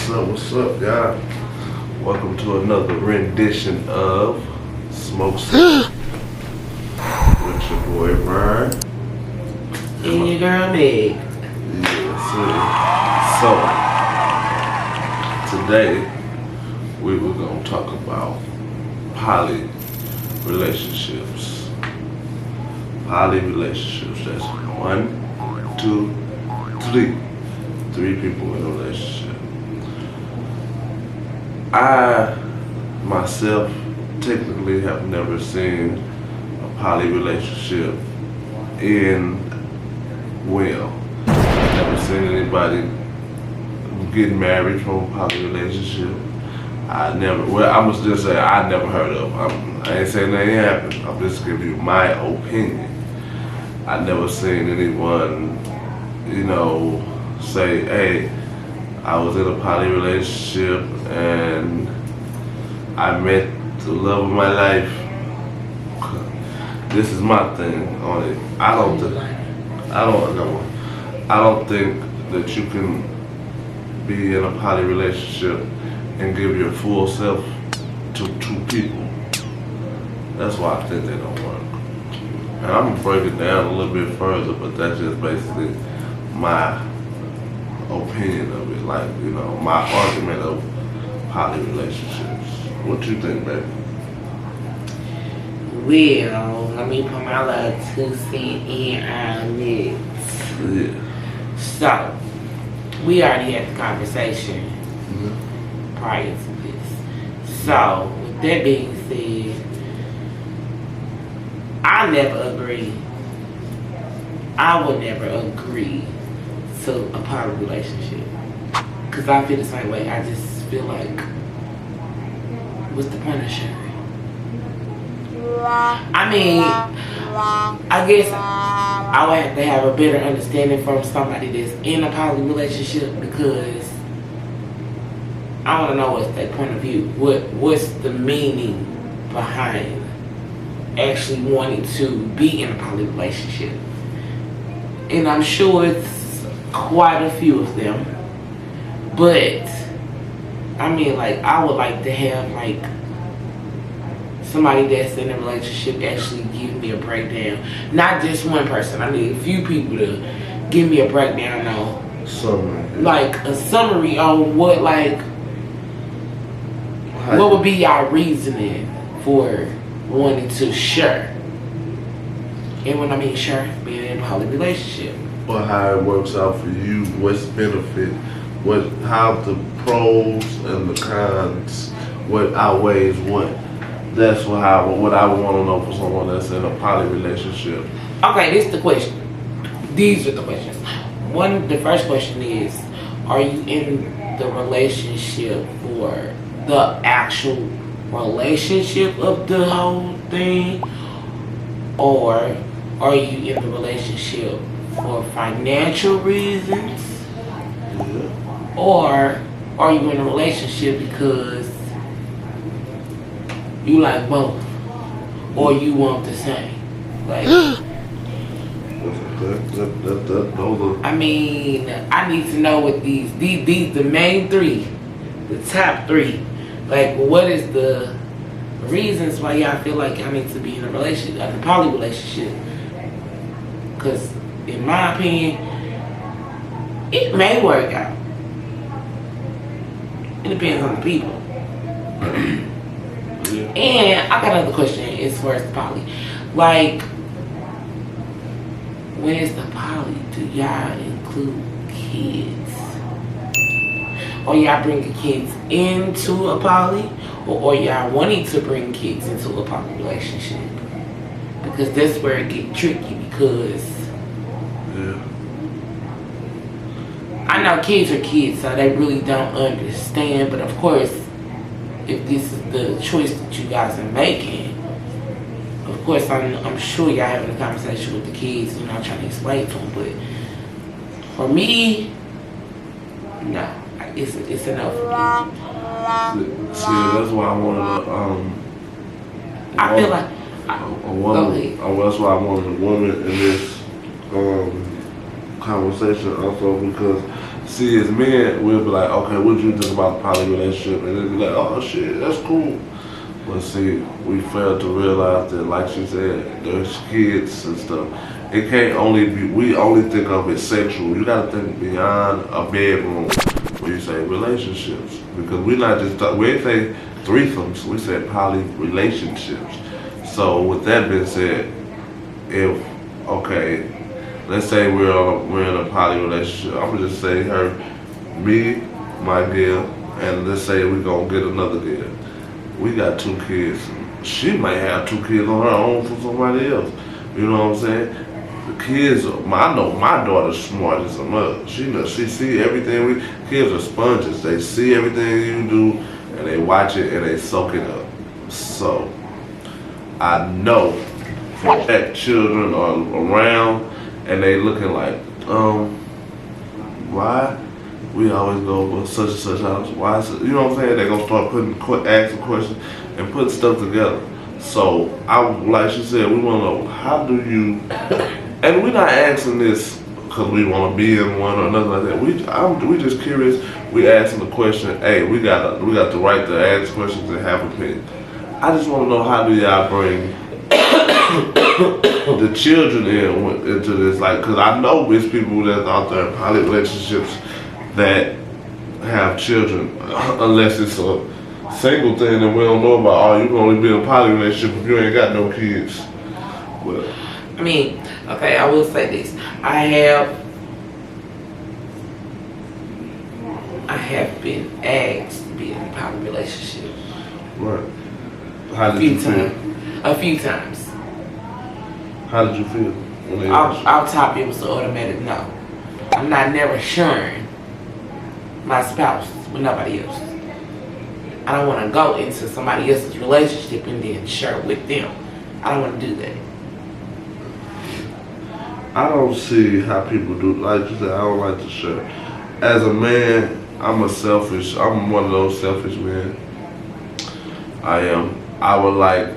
What's up, y'all? Welcome to another rendition of Smoke Signals with your boy Ryan. And your girl Meg. Yes, sir. So, today we were going to talk about poly relationships. Poly relationships. That's 1, 2, 3. 3 people in a relationship. I myself technically have never seen a poly relationship end well. I've never seen anybody getting married from a poly relationship. I must just say I never heard of them. I ain't saying that ain't happened. I'm just giving you my opinion. I never seen anyone, say, hey, I was in a poly relationship and I met the love of my life. This is my thing on it. I don't think that you can be in a poly relationship and give your full self to 2 people. That's why I think they don't work. And I'm gonna break it down a little bit further, but that's just basically my opinion of it, my argument of poly relationships. What you think, baby? Well, let me put my little 2 cents in on it. Yeah. So, we already had the conversation prior to this. So, with that being said, I would never agree to a poly relationship. Because I feel the same way. I just feel like, what's the point of sharing? I mean, I guess I would have to have a better understanding from somebody that's in a poly relationship, because I want to know what's their point of view. What's the meaning behind actually wanting to be in a poly relationship? And I'm sure it's quite a few of them. But, I mean, I would like to have, somebody that's in a relationship actually give me a breakdown. Not just one person. I need a few people to give me a breakdown on. Summary. A summary on what would be y'all reasoning for wanting to share. And when I mean share, being in a poly relationship. Or how it works out for you, what's benefit, how the pros and the cons, what outweighs what. That's what I would want to know for someone that's in a poly relationship. Okay, this is the question. These are the questions. The first question is, are you in the relationship for the actual relationship of the whole thing? Or are you in the relationship for financial reasons? Yeah. Or are you in a relationship because you like both? Or you want the same? I mean, I need to know what these the main 3, the top 3. What is the reasons why y'all feel like y'all need to be in a relationship, a poly relationship? Because in my opinion, it may work out. It depends on the people. Yeah. And I got another question as far as the poly. When it's the poly, do y'all include kids? Or y'all bringing kids into a poly? Or y'all wanting to bring kids into a poly relationship? Because that's where it gets tricky, because I know kids are kids, so they really don't understand. But of course, if this is the choice that you guys are making, of course, I'm sure y'all having a conversation with the kids, trying to explain to them. But for me, no, it's enough for me. See, that's why I wanted I feel like a woman. That's why I wanted a woman in this conversation also, because See, as men, we'll be like, okay, what do you think about the poly relationship? And they'll be like, oh shit, that's cool. But see, we fail to realize that, like she said, there's kids and stuff. It can't only be, we only think of it sexual. You gotta think beyond a bedroom when you say relationships. Because we not just, we ain't say threesomes, we said poly relationships. So with that being said, if, okay, let's say we're in a poly relationship. I'm gonna just say her, me, my girl, and let's say we're gonna get another girl. We got 2 kids. She might have 2 kids on her own from somebody else. You know what I'm saying? The kids, I know my daughter's smart as a mother. She see everything. Kids are sponges. They see everything you do, and they watch it and they soak it up. So I know that children are around and they looking like, why we always go with such and such house? Why is it, you know what I'm saying? They're gonna start asking questions and putting stuff together. So like she said, we wanna know, how do you, and we're not asking this because we wanna be in one or nothing like that. We just curious. We asking the question, hey, we got the right to ask questions and have opinions. I just wanna know, how do y'all bring the children into this, like, because I know it's people that's out there in poly relationships that have children, unless it's a single thing that we don't know about. Oh, you can only be in a poly relationship if you ain't got no kids. Well, I mean, okay, I will say this. I have been asked to be in a poly relationship. Right. How did you feel? A few times. How did you feel when they Off top, it was an automatic no. I'm not never sharing my spouse with nobody else. I don't want to go into somebody else's relationship and then share with them. I don't want to do that. I don't see how people do, like you said, I don't like to share. As a man, I'm one of those selfish men. I would like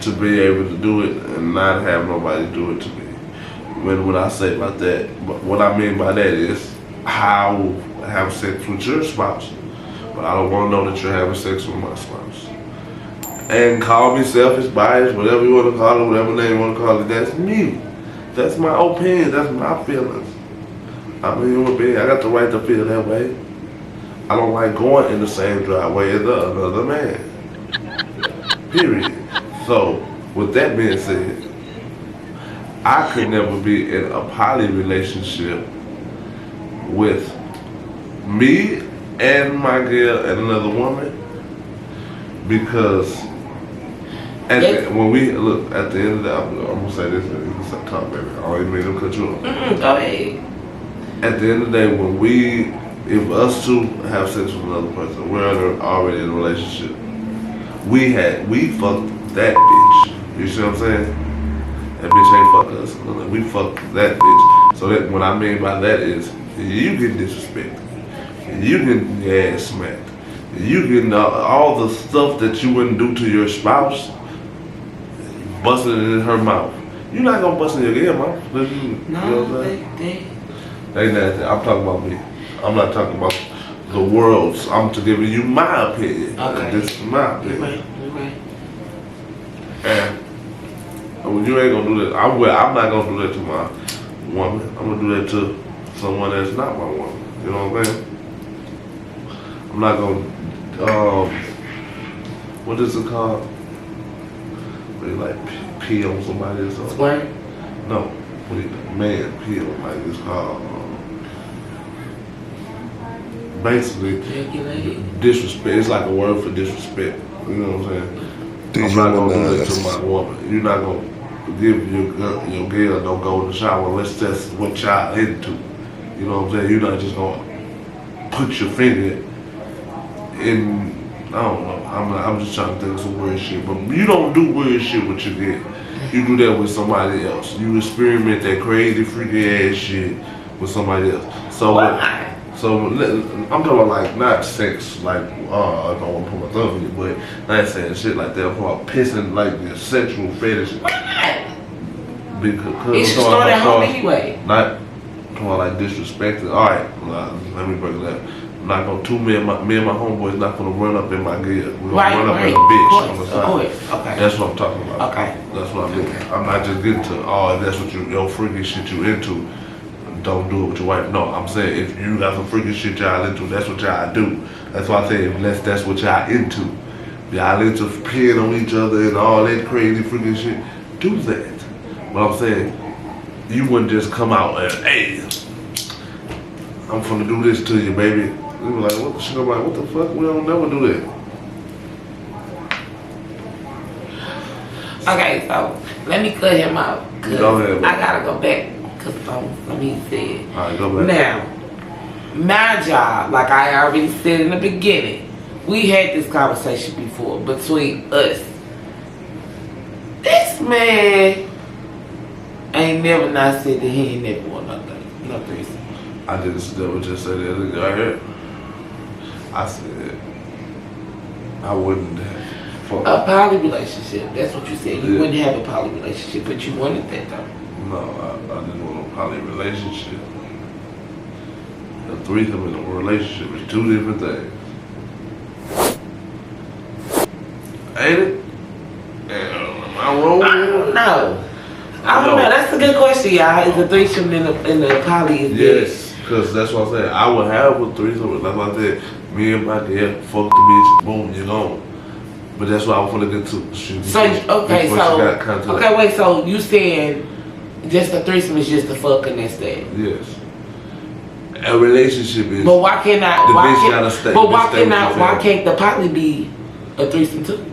to be able to do it and not have nobody do it to me. When I say about that, what I mean by that is, I will have sex with your spouse, but I don't want to know that you're having sex with my spouse. And call me selfish, biased, whatever you want to call it, whatever name you want to call it, that's me. That's my opinion, that's my feelings. I'm a human being, I got the right to feel that way. I don't like going in the same driveway as another man. Period. So, with that being said, I could never be in a poly relationship with me and my girl and another woman, because when we look at the end of the, I'm gonna say this, and you can talk, baby. I don't even mean to cut you off. Go ahead. At the end of the day, if us two have sex with another person, we're already in a relationship. We fucked that bitch. You see what I'm saying? That bitch ain't fuck us. We fucked that bitch. So that, what I mean by that is, you get disrespected. You get your ass smacked. You getting all the stuff that you wouldn't do to your spouse, busting it in her mouth. You're not gonna bust in your girl mouth. No, they nasty. I'm talking about me. I'm not talking about the world's. I'm just giving you my opinion. Okay. This is my opinion. You're right. And you ain't gonna do that. I'm not gonna do that to my woman. I'm gonna do that to someone that's not my woman. You know what I'm saying? I'm not gonna, what is it called? When you like pee on somebody or something? Swear? No, when you man pee on, like it's called, basically, disrespect. It's like a word for disrespect. You know what I'm saying? I'm not gonna do that to my woman. You're not gonna give your girl don't go in the shower unless that's what y'all into. You know what I'm saying? You're not just gonna put your finger in. I don't know. I'm just trying to think of some weird shit. But you don't do weird shit with your girl. You do that with somebody else. You experiment that crazy, freaky ass shit with somebody else. So I'm talking about like not sex, like I don't want to put my thumb in it, but I ain't saying shit like that. I'm talking about pissing, like the sexual fetish. It should start at home anyway. Not Come on, like disrespecting. All right, let me break it up. I'm not gonna me and my homeboys not gonna run up in my gear. We're gonna run up in a bitch on the side. Okay. That's what I'm talking about. Okay. That's what I mean. Okay. I'm not just getting to, oh, if that's what your freaky shit you into, don't do it with your wife. No, I'm saying if you got some freaky shit y'all into, that's what y'all do. That's why I say unless that's what y'all into. Y'all into peeing on each other and all that crazy freaky shit, do that. But I'm saying, you wouldn't just come out and, hey, I'm finna do this to you, baby. We were like, what the shit? I'm like, what the fuck? We don't never do that. Okay, so let me cut him out. Go ahead, I gotta go back because let me say it. All right, go back. Now, my job, like I already said in the beginning, we had this conversation before between us. This man ain't never not said that he ain't never want no threesome. I didn't never just say that. I heard. I said I wouldn't have. A poly relationship. That's what you said. You Yeah. wouldn't have a poly relationship, but you wanted that though. No, I didn't want a poly relationship. A threesome and a relationship is two different things. Ain't it? Am I wrong? I don't know. I don't know. That's a good question, y'all. Is a threesome in the poly is Yes, because that's what I said. I would have a threesome, but like I said, me and my dad, fuck the bitch, boom, you're gone. But that's what I was gonna get to. Wait. So you saying just a threesome is just a fuck and that's that? Yes. A relationship is. But why can't I? The bitch gotta stay. But why can't the poly be a threesome too?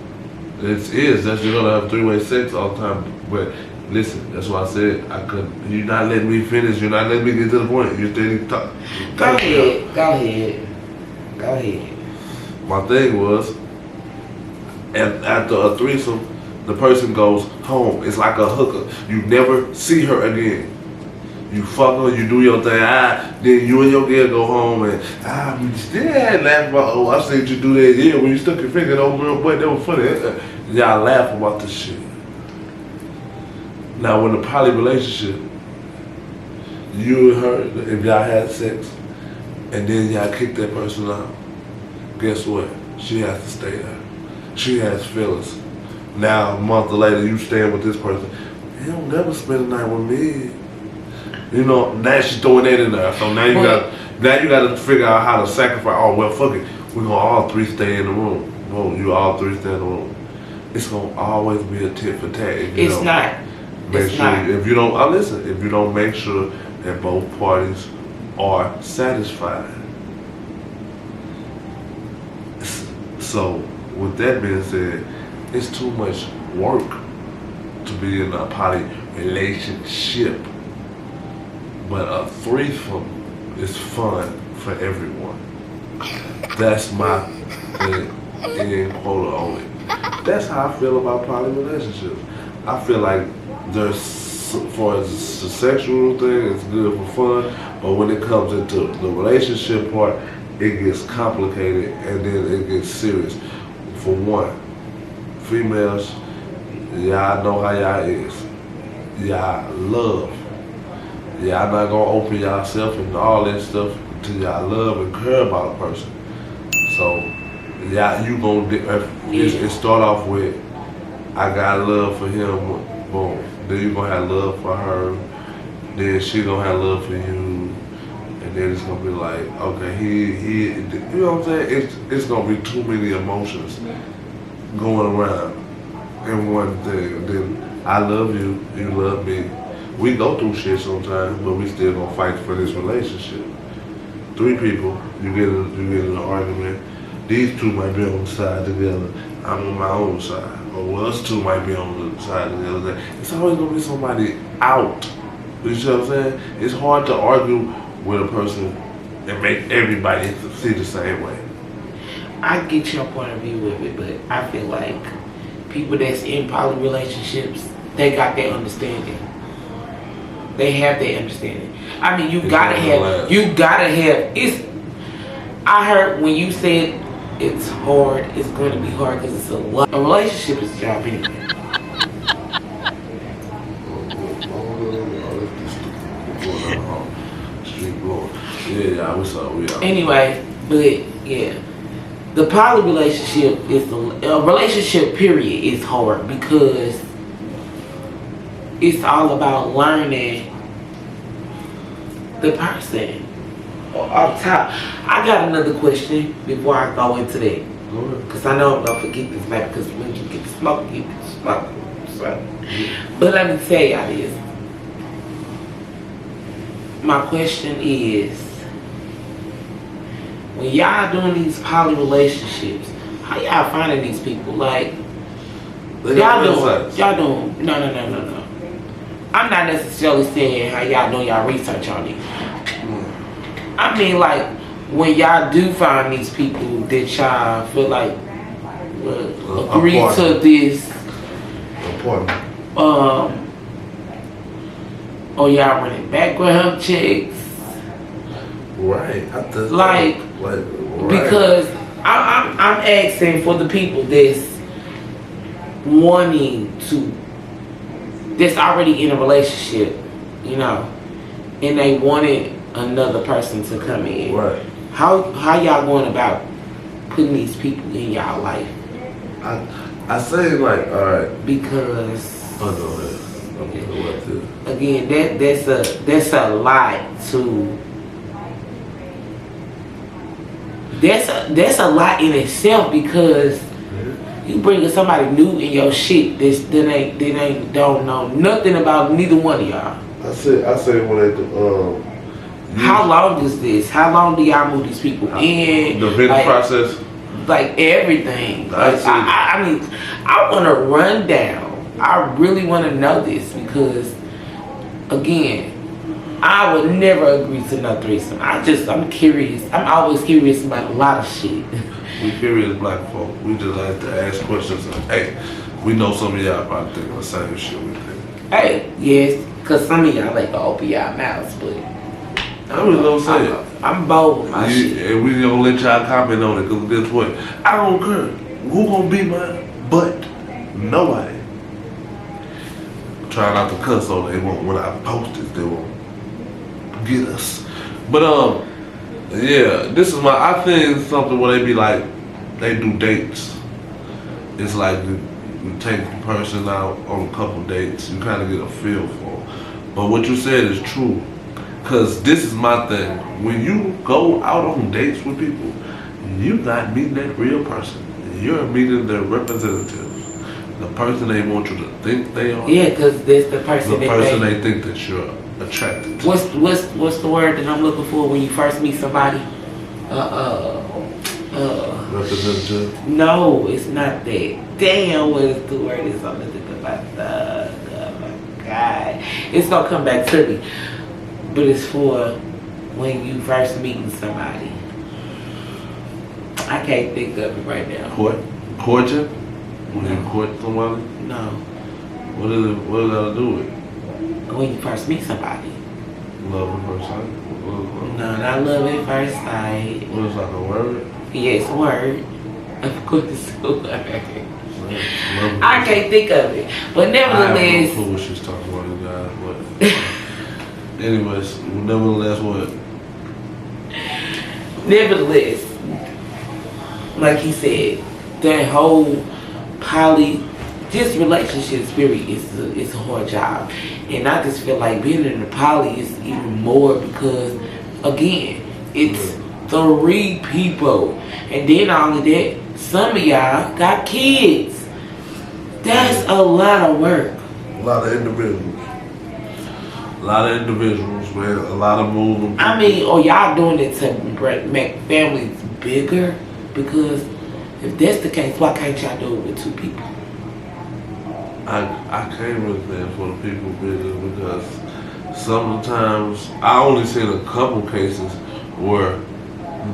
It is. That's you're gonna have three-way sex all the time. But listen, that's why I said I couldn't. You're not letting me finish. You're not letting me get to the point. You're steady talking. Go ahead. My thing was, after a threesome, the person goes home. It's like a hooker. You never see her again. You fuck her, you do your thing, then you and your girl go home and we still laugh about, oh, I seen you do that, yeah, when you stuck your finger in old girl butt, that was funny. Y'all laugh about this shit. Now when the poly relationship, you and her, if y'all had sex, and then y'all kick that person out, guess what? She has to stay there. She has feelings. Now a month later, you staying with this person, you don't never spend the night with me. You know, now she's throwing that in there. So now you got to figure out how to sacrifice. Oh well, fuck it. We're gonna all three stay in the room. No, you all three stay in the room. It's gonna always be a tit for tat. It's not. If you don't, listen. If you don't make sure that both parties are satisfied. So with that being said, it's too much work to be in a poly relationship. But a threesome is fun for everyone. That's my thing, end quota on it. That's how I feel about poly relationships. I feel like for the sexual thing, it's good for fun, but when it comes into the relationship part, it gets complicated and then it gets serious. For one, females, y'all know how y'all is. Y'all love. Y'all not gonna open yourself and all that stuff until y'all love and care about a person. So, you gonna it start off with, I got love for him, boom. Then you gonna have love for her. Then she gonna have love for you. And then it's gonna be like, okay, you know what I'm saying? It's gonna be too many emotions going around in one thing. Then I love you, you love me. We go through shit sometimes, but we still gonna fight for this relationship. Three people, you get in an argument. These two might be on the side together. I'm on my own side. Or us two might be on the side together. It's always gonna be somebody out. You see what I'm saying? It's hard to argue with a person and make everybody see the same way. I get your point of view with it, but I feel like people that's in poly relationships, they got their understanding. They have their understanding. I mean, you gotta have, I heard when you said it's hard, it's going to be hard because it's a lot. A relationship is a job anyway. Yeah, we saw. We all. Anyway, but yeah, the poly relationship is a relationship. Period is hard because it's all about learning the person. Off top, I got another question before I go into that. Because I know I'm going to forget this matter because when you get the smoke, you get the smoke. So. But let me tell y'all this. My question is, when y'all doing these poly relationships, how y'all finding these people? Like, y'all doing, no. I'm not necessarily saying how y'all doing y'all research on it. I mean, like, when y'all do find these people that y'all feel like agree to this, or y'all running background checks, right? Like, because I'm asking for the people that's wanting to, that's already in a relationship, you know, and they wanted another person to come in. Right. How y'all going about putting these people in y'all life? I say like, all right, because okay. Again, that's a lot to. That's a lot in itself because you bringing somebody new in your shit that don't know nothing about neither one of y'all. I say when they how long is this? How long do y'all move these people in? The vetting process? Like everything. Like, I mean, I want to run down. I really want to know this because, again, I would never agree to no threesome. I'm curious. I'm always curious about a lot of shit. We curious black folk. We just like to ask questions. Hey, we know some of y'all probably think the same shit we think. Hey, yes, because some of y'all like to open y'all mouths, but I was gonna say I'm bold with my shit. And we gonna let y'all comment on it because guess what? I don't care. Who gonna be mine? But nobody. Try not to cuss so they won't. When I post it, they won't get us. But yeah, this is I think it's something where they be like, they do dates. It's like you take the person out on a couple dates. You kind of get a feel for them. But what you said is true. Because this is my thing. When you go out on dates with people, you're not meeting that real person. You're meeting their representatives. The person they want you to think they are. Yeah, because that's the person they think that you're attracted to. What's the word that I'm looking for when you first meet somebody? Representative? No, it's not that. Damn, what is the word is I'm looking about? Oh my God. It's going to come back to me. But it's for when you first meeting somebody. I can't think of it right now. Courting? When you court somebody? No. What does that do with it? When you first meet somebody. Love at first sight? No, not love at first sight. What is like a word? Yes, a word. Of course it's a word. I can't think of it. But nevertheless. I have no clue what she's talking about, you guys. But anyways, nevertheless, what? Nevertheless, like he said, that whole this relationship spirit is a hard job. And I just feel like being in the poly is even more because, again, it's 3 people. And then all of that, some of y'all got kids. That's a lot of work. A lot of individuals. Man. A lot of moving people. I mean, or y'all doing it to make families bigger? Because if that's the case, why can't y'all do it with 2 people? I can't really stand for the people business because sometimes I only seen a couple cases where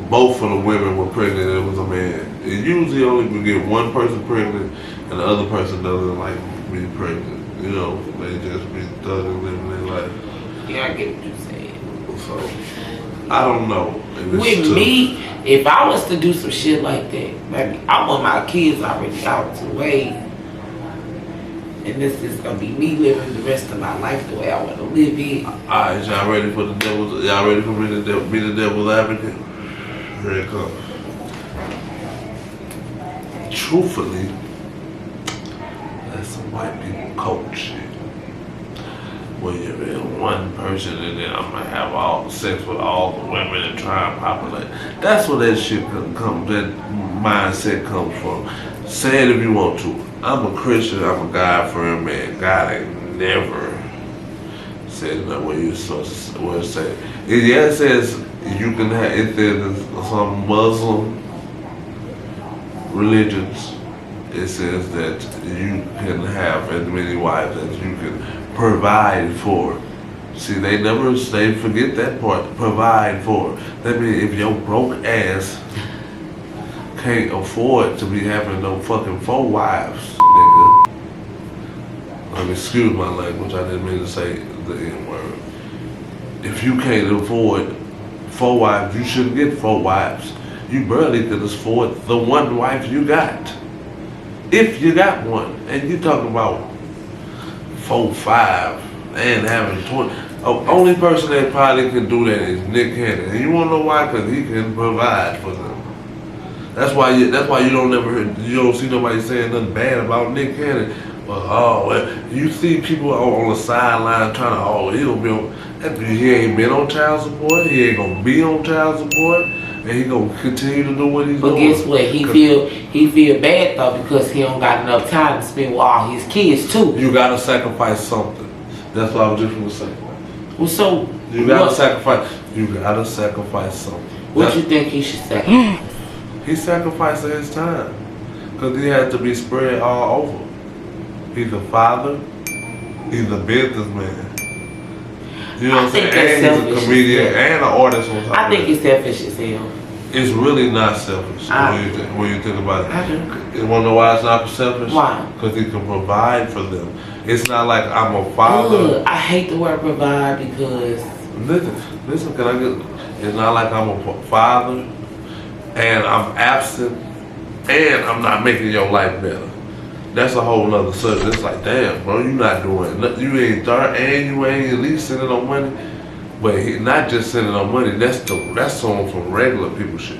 both of the women were pregnant and it was a man. It usually only would get one person pregnant and the other person doesn't like being pregnant. You know, they just be thugging living their life. Yeah, I get what you're saying. So, I don't know. With me, if I was to do some shit like that, maybe I want my kids already out the way. and this is gonna be me living the rest of my life the way I want to live it. Alright, y'all ready for the devil's? Y'all ready for me to be the devil's advocate? Here it comes. Truthfully, that's some white people cult shit. Where you're one person and then I'm gonna have all sex with all the women and try and populate. That's where that shit comes. That mindset comes from. Say it if you want to. I'm a Christian. I'm a God-fearing man. God ain't never said that way you're supposed to say. It says you can have. It says some Muslim religions. It says that you can have as many wives as you can provide for. See, they forget that part. Provide for. That means if your broke ass can't afford to be having no fucking 4 wives, nigga. Excuse my language, I didn't mean to say the N-word. If you can't afford 4 wives, you shouldn't get 4 wives. You barely could afford the 1 wife you got. If you got one. And you talking about 4, 5, and having 20. The only person that probably can do that is Nick Cannon. And you wanna know why? Because he can provide for them. That's why you don't see nobody saying nothing bad about Nick Cannon. But you see people on the sideline trying to, he'll be on. He ain't been on child support. He ain't gonna be on child support, and he gonna continue to do what he's doing. But guess what? He feel bad though because he don't got enough time to spend with all his kids too. You gotta sacrifice something. That's what I was just gonna say. Well, so you gotta sacrifice. You gotta sacrifice something. What you think he should sacrifice? He sacrificed his time because he had to be spread all over. He's a father. He's a businessman. You know what I'm saying? And he's a comedian and an artist on top I think it's selfish as hell. It's really not selfish when you think about it. I do. You want to know why it's not selfish? Why? Because he can provide for them. It's not like I'm a father. I hate the word provide because... Listen, can I get... It's not like I'm a father and I'm absent and I'm not making your life better. That's a whole nother subject. It's like, damn, bro, you not doing nothing. You ain't third and you ain't at least sending on money. But he not just sending on money, that's someone from regular people shit.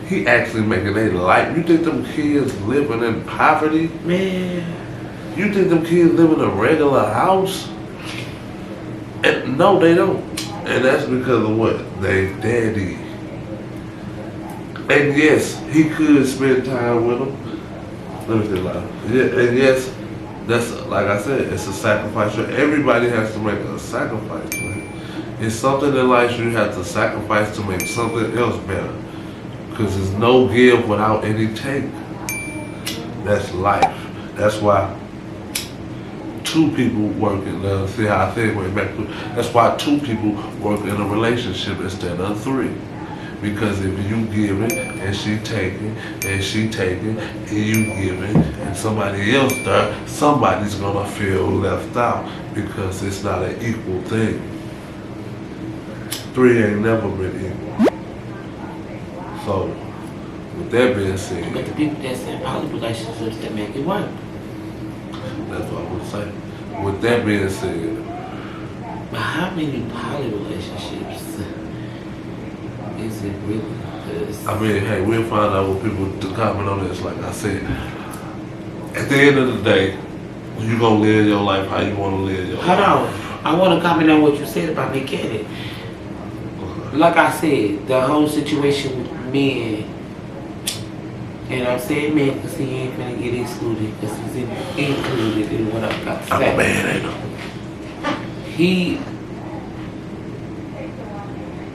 He actually making their life. You think them kids living in poverty? Man. You think them kids live in a regular house? And no, they don't. And that's because of what? They daddy. And yes, he could spend time with them. Let me think loud. Yeah, and yes, that's like I said, it's a sacrifice. Everybody has to make a sacrifice, man. It's something in life you have to sacrifice to make something else better. Because there's no give without any take. That's life. That's why 2 people working. See how I think way back to. That's why 2 people work in a relationship instead of 3. Because if you give it and she taking and she taking and you giving and somebody else there, somebody's gonna feel left out because it's not an equal thing. 3 ain't never been equal. So, with that being said, but the people that's in poly relationships that make it work. That's what I would say. With that being said, but how many poly relationships is it really? I mean, hey, we'll find out what people to comment on this. Like I said, at the end of the day, you gonna live your life how you want to live your life. Hold on, I want to comment on what you said about Nick Cannon. Like I said, the whole situation with men, and I'm saying men because he ain't gonna get excluded because he's included in what I've got to say. I'm a man, ain't no.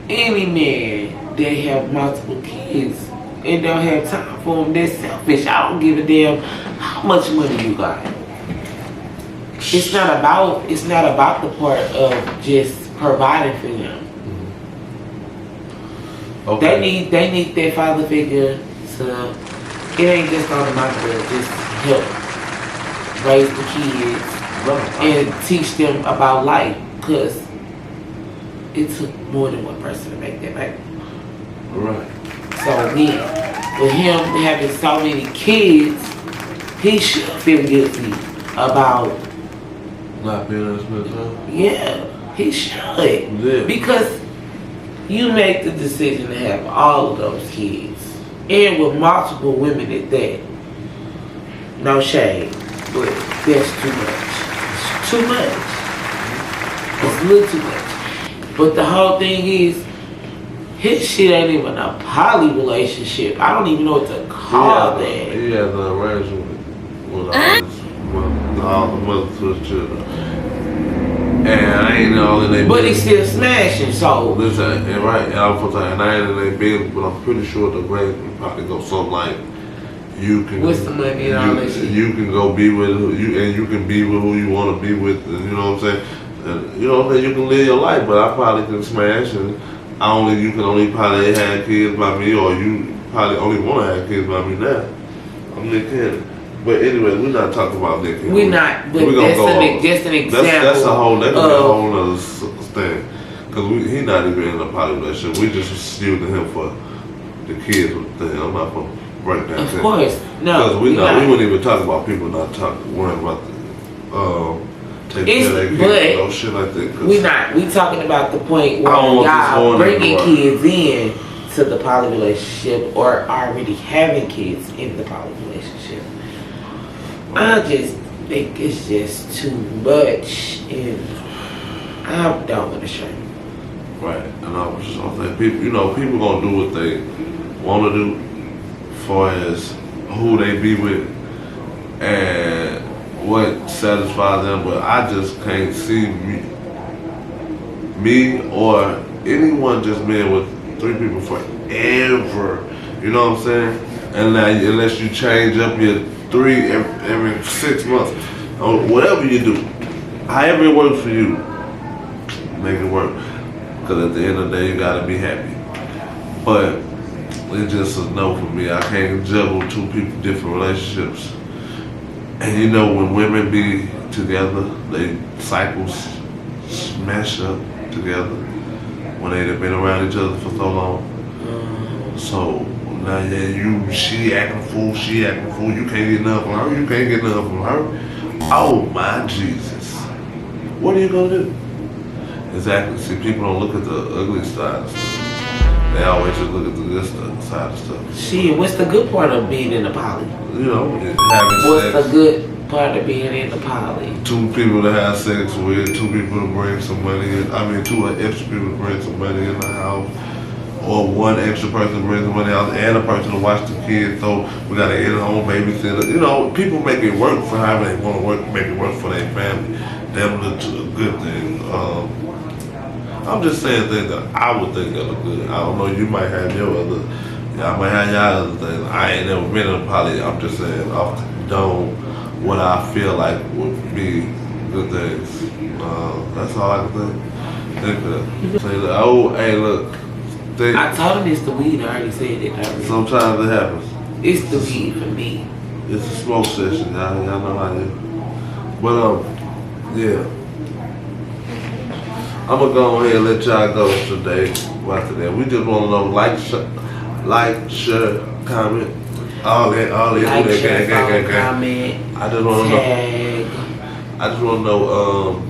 Any man that have multiple kids and don't have time for them, they're selfish. I don't give a damn how much money you got. It's not about the part of just providing for them. Okay. They need their father figure to. It ain't just on the micro, just help raise the kids and teach them about life. Cause it took more than one person to make that baby. Right. So then, with him having so many kids, he should feel guilty about Not being in Smith, huh? Yeah, he should. Yeah. Because you make the decision to have all of those kids. And with multiple women at that. No shade. But that's too much. It's too much. It's a little too much. But the whole thing is, his shit ain't even a poly relationship. I don't even know what to call that. He has an arrangement with all the mothers to his children. And I ain't all in their But he's still smashing, so. Listen, and right, and I ain't in their business, but I'm pretty sure the grade will probably go something like, you can. What's the money and all that shit? You can go be with who you can be with who you want to be with, and you know what I'm saying. And, you know what I'm saying. You can live your life, but I probably can smash, and you can only probably have kids by me, or you probably only want to have kids by me now. I'm Nick Cannon. But anyway, we're not talking about Nick Cannon. We're not, but that's an example. That's a whole other thing. Because he's not even in a poly relationship. We just using him for the kids with the thing. I'm not going to break that Of thing. course. No. Because we wouldn't even talk about people not worrying about taking care of their kids, no shit like that. We talking about the point where y'all bringing kids in to the poly relationship or already having kids in the poly relationship. I just think it's just too much, and I'm done with the show. Right, and I was just gonna say, people gonna do what they want to do, as far as who they be with and what satisfies them. But I just can't see me or anyone just being with 3 people forever. You know what I'm saying? And now, unless you change up your 3 every 6 months, or whatever you do, however it works for you, make it work. Because at the end of the day, you gotta be happy. But it's just a no for me. I can't juggle 2 people, different relationships. And you know, when women be together, they cycles smash up together when they've been around each other for so long. So now, she acting fool, you can't get enough from her, you can't get enough from her. Oh my Jesus. What are you gonna do? Exactly. See, people don't look at the ugly side of stuff. They always just look at the good side of stuff. Shit, what's the good part of being in a poly? You know, having What's sex. the good part of being in a poly? 2 people to have sex with, 2 people to bring some money in. 2 extra people to bring some money in the house. Or 1 extra person to bring some money out, and a person to watch the kids. So we got an in-home babysitter. You know, people make it work for however they want to work, make it work for their family. Them look to a good thing. I'm just saying things that I would think that look good. I don't know, you might have y'all might have y'all other things. I ain't never been in a poly. I'm just saying off the dome what I feel like would be good things. That's all I can think of. Say, oh, hey, look. I told him it's the weed. I already said it. Sometimes it happens. It's the weed for me. It's a smoke session, y'all know how it is. But yeah. I'm gonna go ahead and let y'all go today. After that, we just want to know like, share, comment, all that, Like, share, comment. I just want to know. I just want to know,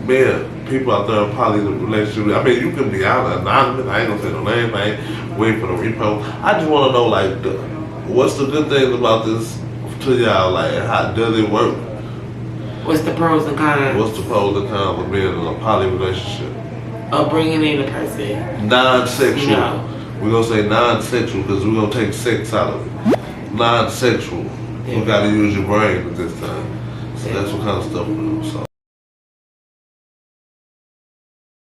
man, people out there in poly relationship. I mean, you can be out anonymous. I ain't gonna say no name. I ain't waiting for the repost. I just want to know, like, what's the good things about this to y'all? Like, how does it work? What's the pros and cons? What's the pros and cons of being in a poly relationship? Of bringing in a person. Non-sexual. No. We're going to say non-sexual because we're going to take sex out of it. Non-sexual. You got to use your brain at this time. So that's what kind of stuff we do. So.